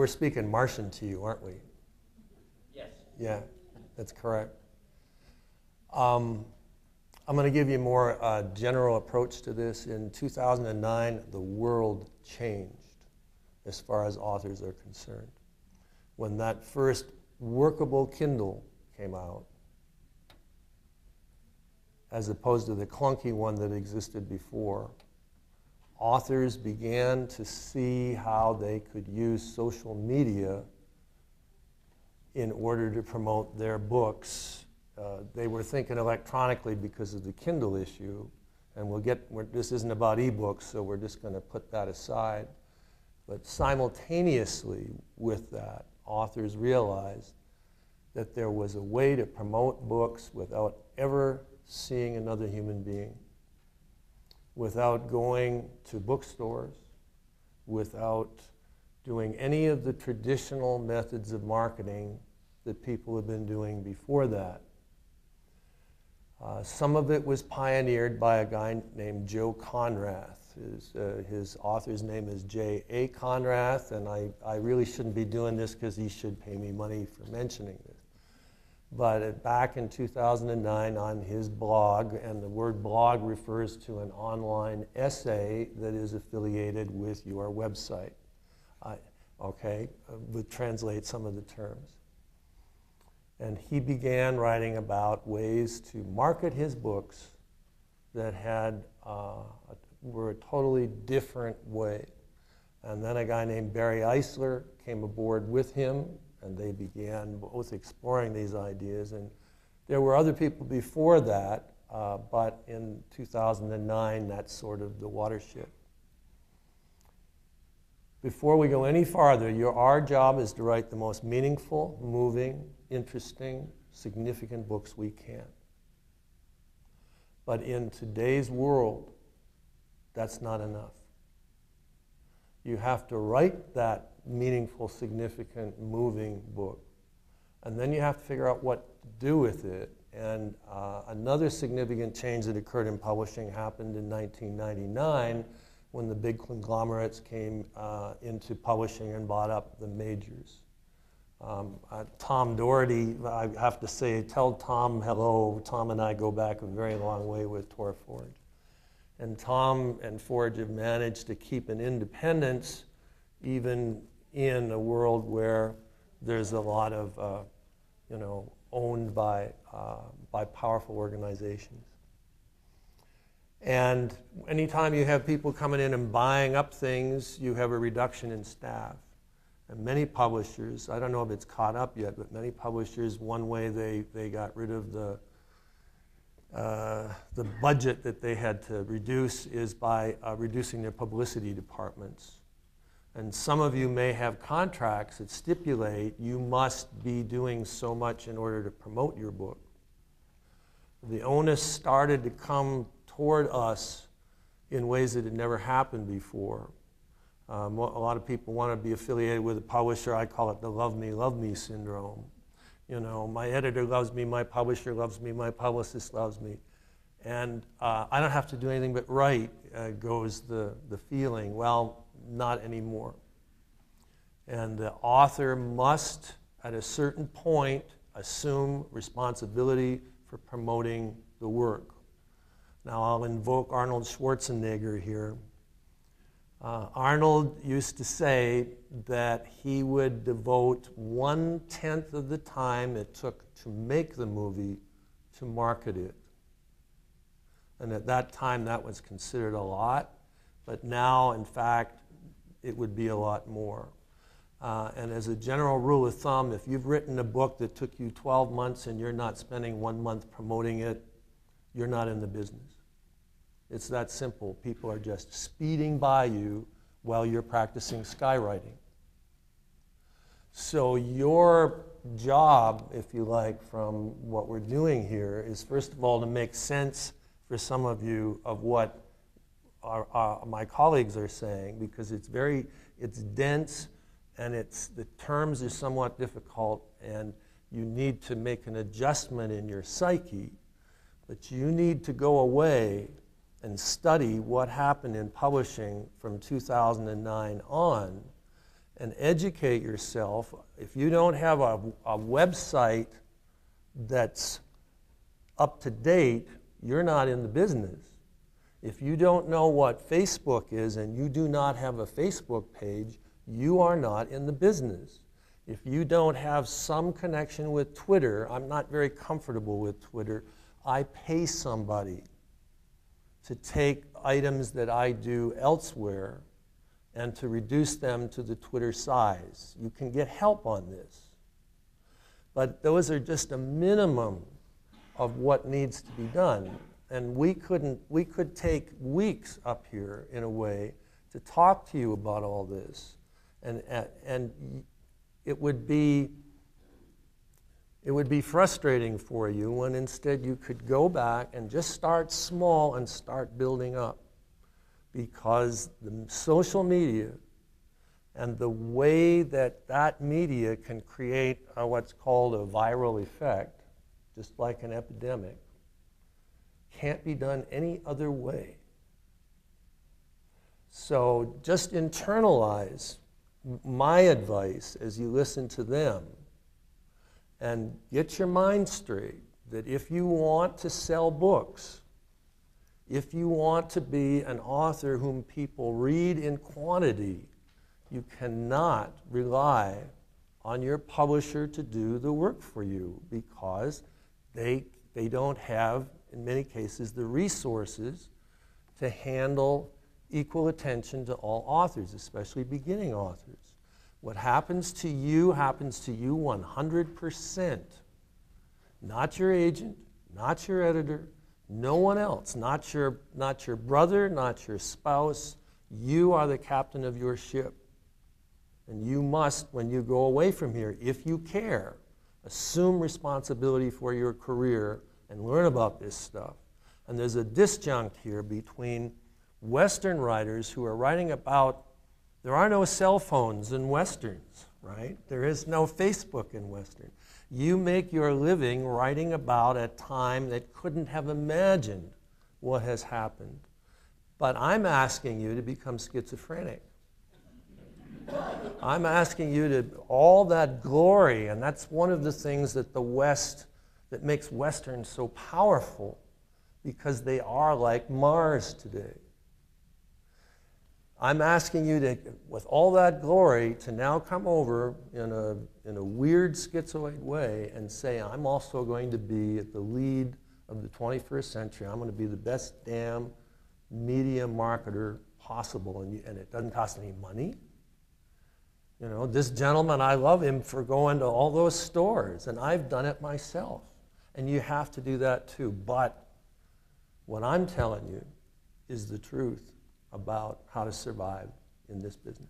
we're speaking Martian to you, aren't we? Yes. Yeah, that's correct. I'm going to give you a more general approach to this. In 2009, the world changed as far as authors are concerned. When that first workable Kindle came out, as opposed to the clunky one that existed before, authors began to see how they could use social media in order to promote their books. They were thinking electronically because of the Kindle issue, and this isn't about ebooks, so we're just going to put that aside. But simultaneously with that, authors realized that there was a way to promote books without ever seeing another human being, without going to bookstores, without doing any of the traditional methods of marketing that people have been doing before that. Some of it was pioneered by a guy named Joe Conrath. His author's name is J.A. Conrath, and I really shouldn't be doing this because he should pay me money for mentioning this. But back in 2009 on his blog, and the word blog refers to an online essay that is affiliated with your website. We'll translate some of the terms. And he began writing about ways to market his books that were a totally different way. And then a guy named Barry Eisler came aboard with him, and they began both exploring these ideas. And there were other people before that, but in 2009, that's sort of the watershed. Before we go any farther, our job is to write the most meaningful, moving, interesting, significant books we can. But in today's world, that's not enough. You have to write that meaningful, significant, moving book. And then you have to figure out what to do with it. And another significant change that occurred in publishing happened in 1999 when the big conglomerates came into publishing and bought up the majors. Tom Doherty, I have to say, tell Tom hello. Tom and I go back a very long way with Tor Forge. And Tom and Forge have managed to keep an independence even in a world where there's a lot of, owned by powerful organizations. And anytime you have people coming in and buying up things, you have a reduction in staff. And many publishers, I don't know if it's caught up yet, but many publishers, one way they got rid of the budget that they had to reduce is by reducing their publicity departments. And some of you may have contracts that stipulate you must be doing so much in order to promote your book. The onus started to come toward us in ways that had never happened before. A lot of people want to be affiliated with a publisher. I call it the love me syndrome. My editor loves me, my publisher loves me, my publicist loves me. And I don't have to do anything but write, goes the feeling. Well, not anymore. And the author must, at a certain point, assume responsibility for promoting the work. Now, I'll invoke Arnold Schwarzenegger here. Arnold used to say that he would devote 1/10 of the time it took to make the movie to market it. And at that time, that was considered a lot. But now, in fact, it would be a lot more. And as a general rule of thumb, if you've written a book that took you 12 months and you're not spending 1 month promoting it, you're not in the business. It's that simple. People are just speeding by you while you're practicing skywriting. So your job, if you like, from what we're doing here is, first of all, to make sense for some of you of what my colleagues are saying, because it's dense and the terms are somewhat difficult, and you need to make an adjustment in your psyche. But you need to go away and study what happened in publishing from 2009 on, and educate yourself. If you don't have a website that's up to date, you're not in the business. If you don't know what Facebook is and you do not have a Facebook page, you are not in the business. If you don't have some connection with Twitter, I'm not very comfortable with Twitter, I pay somebody to take items that I do elsewhere and to reduce them to the Twitter size. You can get help on this. But those are just a minimum of what needs to be done. And we could take weeks up here, in a way, to talk to you about all this. And it would be frustrating for you when instead you could go back and just start small and start building up. Because the social media and the way that that media can create what's called a viral effect, just like an epidemic, can't be done any other way. So just internalize my advice as you listen to them and get your mind straight that if you want to sell books, if you want to be an author whom people read in quantity, you cannot rely on your publisher to do the work for you because they don't have, in many cases, the resources to handle equal attention to all authors, especially beginning authors. What happens to you 100%. Not your agent, not your editor, no one else, not your brother, not your spouse. You are the captain of your ship. And you must, when you go away from here, if you care, assume responsibility for your career and learn about this stuff. And there's a disjunct here between Western writers who are writing about, there are no cell phones in Westerns, right? There is no Facebook in Western. You make your living writing about a time that couldn't have imagined what has happened. But I'm asking you to become schizophrenic. I'm asking you to, all that glory, and that's one of the things that the West, that makes Westerns so powerful, because they are like Mars today. I'm asking you to, with all that glory, to now come over in a weird schizoid way and say, I'm also going to be at the lead of the 21st century. I'm going to be the best damn media marketer possible, and it doesn't cost any money. You know, this gentleman, I love him for going to all those stores, and I've done it myself. And you have to do that too. But what I'm telling you is the truth about how to survive in this business.